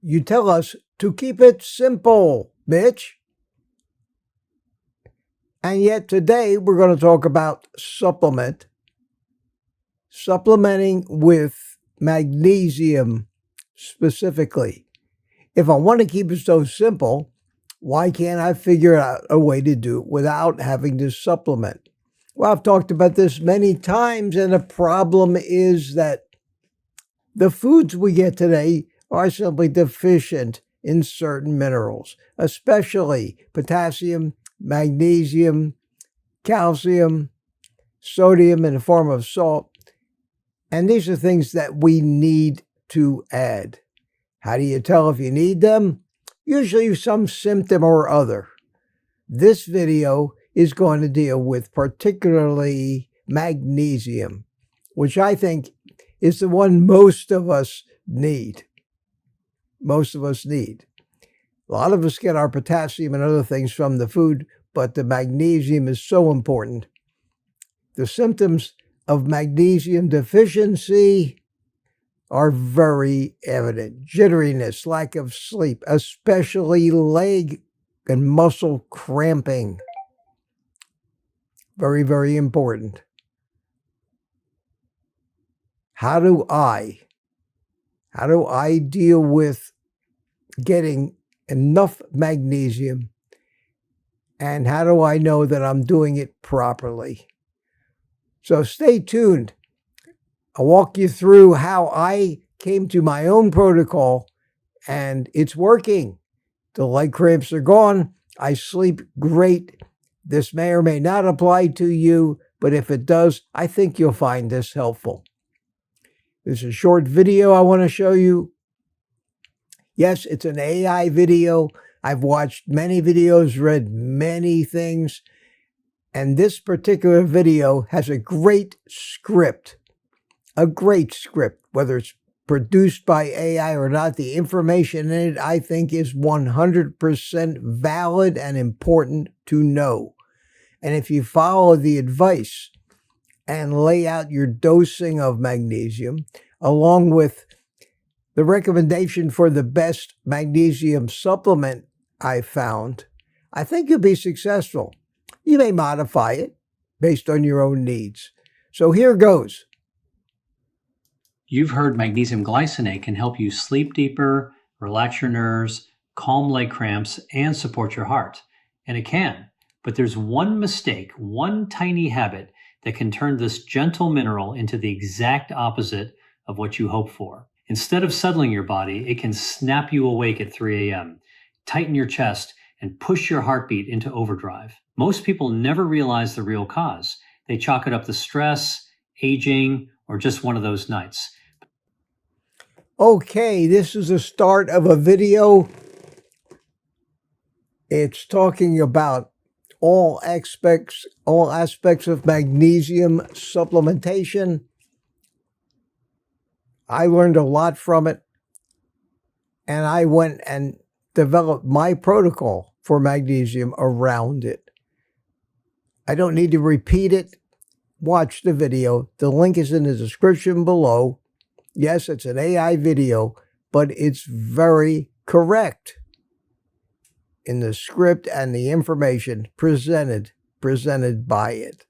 You tell us to keep it simple, Mitch. And yet today we're going to talk about supplementing with magnesium specifically. If I want to keep it so simple, why can't I figure out a way to do it without having to supplement? Well, I've talked about this many times, and the problem is that the foods we get today are simply deficient in certain minerals, especially potassium, magnesium, calcium, sodium in the form of salt. And these are things that we need to add. How do you tell if you need them? Usually some symptom or other. This video is going to deal with particularly magnesium, which I think is the one most of us need. Most of us need. A lot of us get our potassium and other things from the food, but the magnesium is so important. The symptoms of magnesium deficiency are very evident. Jitteriness, lack of sleep, especially leg and muscle cramping. Very, very important. How do I deal with getting enough magnesium, and how do I know that I'm doing it properly? So stay tuned. I'll walk you through how I came to my own protocol, and it's working. The leg cramps are gone. I sleep great. This may or may not apply to you, but if it does, I think you'll find this helpful. This is a short video I want to show you. Yes, it's an AI video. I've watched many videos, read many things, and this particular video has a great script. A great script, whether it's produced by AI or not. The information in it, I think, is 100% valid and important to know. And if you follow the advice and lay out your dosing of magnesium, along with the recommendation for the best magnesium supplement I found, I think you'll be successful. You may modify it based on your own needs. So here goes. You've heard magnesium glycinate can help you sleep deeper, relax your nerves, calm leg cramps, and support your heart. And it can. But there's one mistake, one tiny habit that can turn this gentle mineral into the exact opposite of what you hope for. Instead of settling your body, it can snap you awake at 3 a.m., tighten your chest, and push your heartbeat into overdrive. Most people never realize the real cause. They chalk it up to stress, aging, or just one of those nights. Okay, this is the start of a video. It's talking about all aspects of magnesium supplementation. I learned a lot from it, and I went and developed my protocol for magnesium around it. I don't need to repeat it. Watch the video. The link is in the description below. Yes, it's an AI video, but it's very correct in the script and the information presented by it.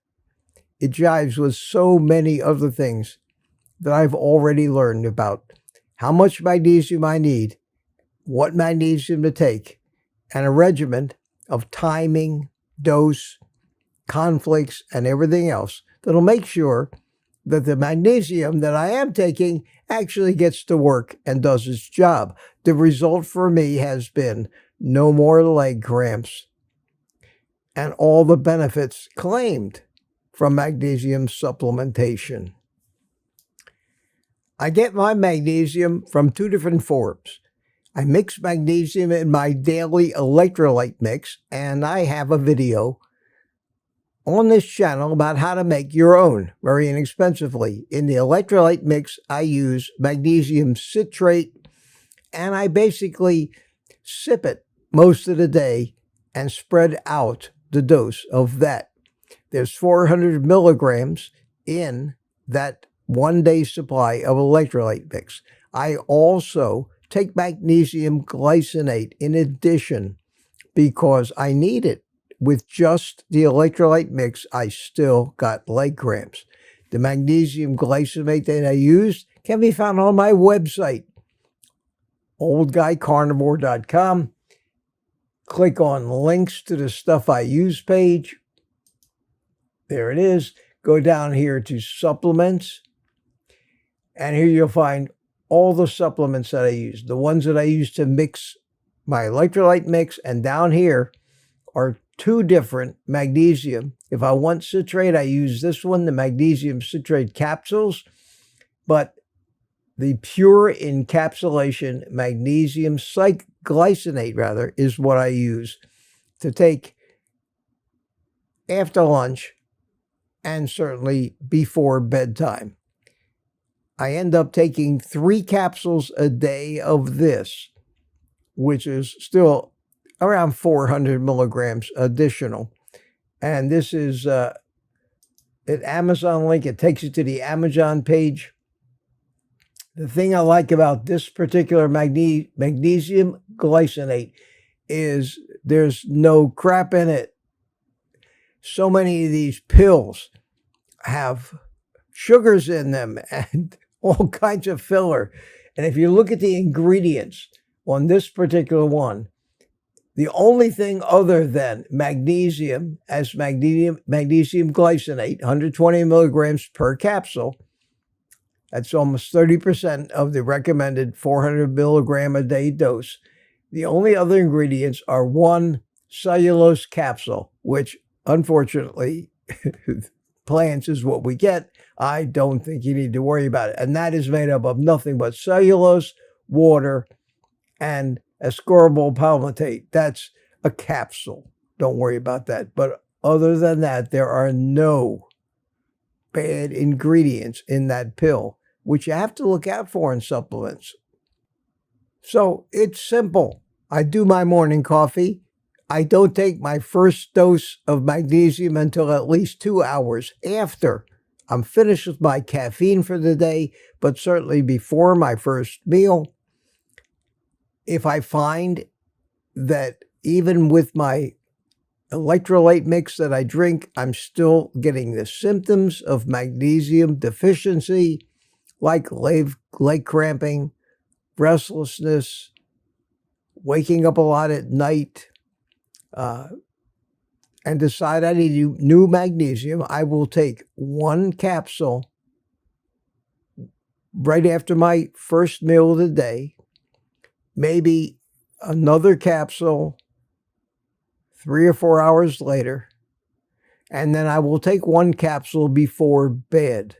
It jives with so many other things that I've already learned about how much magnesium I need, what magnesium to take, and a regimen of timing, dose, conflicts, and everything else that'll make sure that the magnesium that I am taking actually gets to work and does its job. The result for me has been no more leg cramps and all the benefits claimed from magnesium supplementation. I get my magnesium from two different forms. I mix magnesium in my daily electrolyte mix, and I have a video on this channel about how to make your own very inexpensively. In the electrolyte mix, I use magnesium citrate, and I basically sip it most of the day and spread out the dose of that. There's 400 milligrams in that 1 day supply of electrolyte mix. I also take magnesium glycinate in addition because I need it. With just the electrolyte mix, I still got leg cramps. The magnesium glycinate that I used can be found on my website, oldguycarnivore.com. Click on links to the stuff I use page. There it is. Go down here to supplements. And here you'll find all the supplements that I use, the ones that I use to mix my electrolyte mix. And down here are 2 different magnesium. If I want citrate, I use this one, the magnesium citrate capsules. But the pure encapsulation magnesium glycinate, rather, is what I use to take after lunch and certainly before bedtime. I end up taking 3 capsules a day of this, which is still around 400 milligrams additional. And this is an Amazon link. It takes you to the Amazon page. The thing I like about this particular magnesium glycinate is there's no crap in it. So many of these pills have sugars in them and all kinds of filler. And if you look at the ingredients on this particular one, the only thing other than magnesium as magnesium glycinate, 120 milligrams per capsule, that's almost 30% of the recommended 400 milligram a day dose. The only other ingredients are 1 cellulose capsule, which unfortunately, plants is what we get. I don't think you need to worry about it. And that is made up of nothing but cellulose, water, and ascorbyl palmitate. That's a capsule. Don't worry about that. But other than that, there are no bad ingredients in that pill, which you have to look out for in supplements. So it's simple. I do my morning coffee. I don't take my first dose of magnesium until at least 2 hours after I'm finished with my caffeine for the day, but certainly before my first meal. If I find that even with my electrolyte mix that I drink, I'm still getting the symptoms of magnesium deficiency, like leg cramping, restlessness, waking up a lot at night, and decide I need new magnesium, I will take 1 capsule right after my first meal of the day, maybe another capsule 3 or 4 hours later, and then I will take 1 capsule before bed.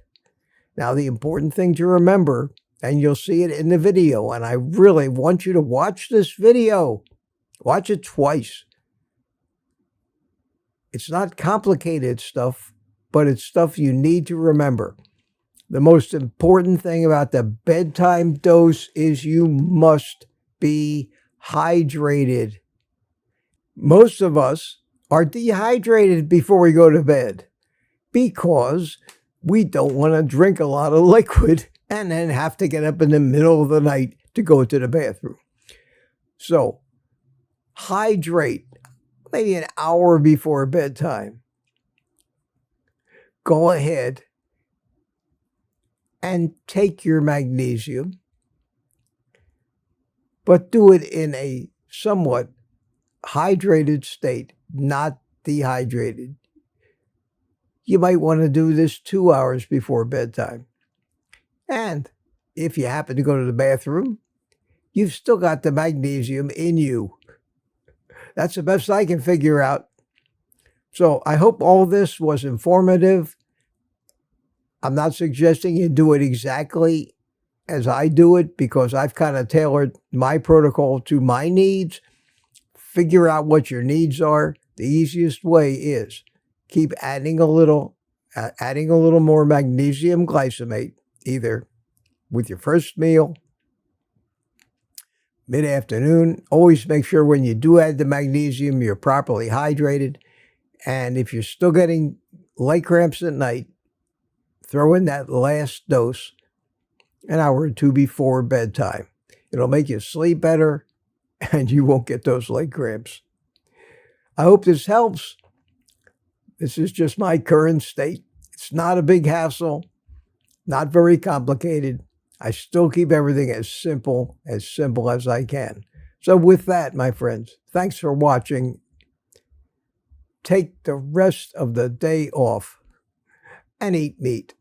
Now, the important thing to remember, and you'll see it in the video, and I really want you to watch this video. Watch it twice. It's not complicated stuff, but it's stuff you need to remember. The most important thing about the bedtime dose is you must be hydrated. Most of us are dehydrated before we go to bed because we don't want to drink a lot of liquid and then have to get up in the middle of the night to go to the bathroom. So, hydrate maybe an hour before bedtime. Go ahead and take your magnesium, but do it in a somewhat hydrated state, not dehydrated. You might want to do this 2 hours before bedtime. And if you happen to go to the bathroom, you've still got the magnesium in you. That's the best I can figure out. So I hope all this was informative. I'm not suggesting you do it exactly as I do it because I've kind of tailored my protocol to my needs. Figure out what your needs are. The easiest way is keep adding a little more magnesium glycinate, either with your first meal, mid-afternoon. Always make sure when you do add the magnesium, you're properly hydrated. And if you're still getting leg cramps at night, throw in that last dose an hour or 2 before bedtime. It'll make you sleep better, and you won't get those leg cramps. I hope this helps. This is just my current state. It's not a big hassle, not very complicated. I still keep everything as simple as I can. So with that, my friends, thanks for watching. Take the rest of the day off and eat meat.